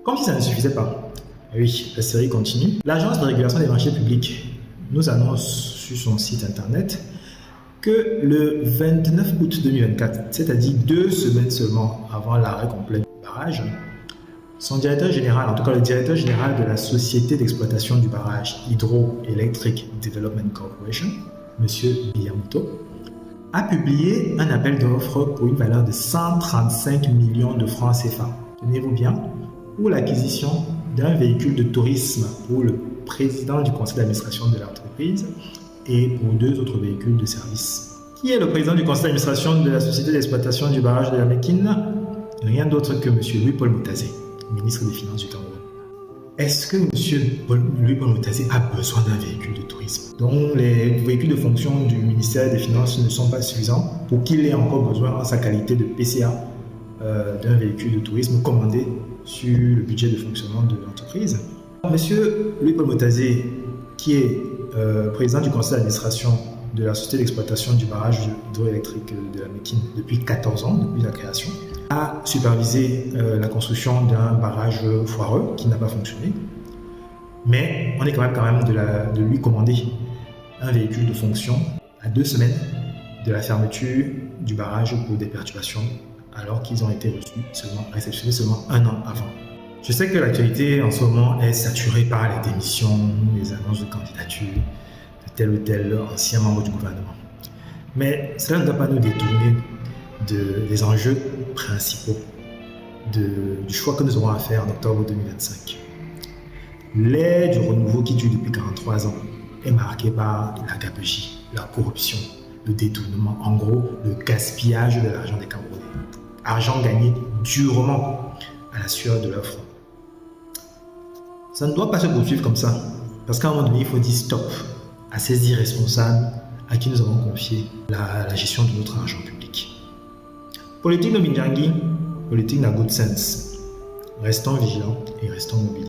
Comme si ça ne suffisait pas. Oui, la série continue. L'Agence de régulation des marchés publics nous annonce sur son site internet que le 29 août 2024, c'est-à-dire 2 semaines seulement avant l'arrêt complet du barrage, son directeur général, en tout cas le directeur général de la société d'exploitation du barrage Hydroelectric Development Corporation, M. Miyamoto, a publié un appel d'offres pour une valeur de 135 millions de francs CFA, tenez-vous bien, pour l'acquisition d'un véhicule de tourisme pour le président du conseil d'administration de l'entreprise et pour 2 autres véhicules de service. Qui est le président du conseil d'administration de la société d'exploitation du barrage de la Mekine? Rien d'autre que M. Louis-Paul Moutazé, ministre des Finances du Cameroun. Est-ce que M. Louis-Paul Moutazé a besoin d'un véhicule de tourisme dont les véhicules de fonction du ministère des Finances ne sont pas suffisants pour qu'il ait encore besoin, en sa qualité de PCA, d'un véhicule de tourisme commandé sur le budget de fonctionnement de l'entreprise? M. Louis-Paul Moutazé, qui est président du conseil d'administration de la société d'exploitation du barrage hydroélectrique de la Mekine depuis 14 ans, depuis la création, a supervisé la construction d'un barrage foireux qui n'a pas fonctionné. Mais on est quand même de lui commander un véhicule de fonction à 2 semaines de la fermeture du barrage pour des perturbations, alors qu'ils ont été réceptionnés seulement 1 an avant. Je sais que l'actualité en ce moment est saturée par les démissions, les annonces de candidature de tel ou tel ancien membre du gouvernement. Mais cela ne doit pas nous détourner des enjeux principaux du choix que nous aurons à faire en octobre 2025. L'ère du renouveau qui dure depuis 43 ans est marquée par la gabegie, la corruption, le détournement, en gros le gaspillage de l'argent des Camerounais. Argent gagné durement à la sueur de leur front. Ça ne doit pas se poursuivre comme ça, parce qu'à un moment donné, il faut dire stop à ces irresponsables à qui nous avons confié la gestion de notre argent public. Politique de Minjangi, politique n'a good sense. Restons vigilants et restons mobiles.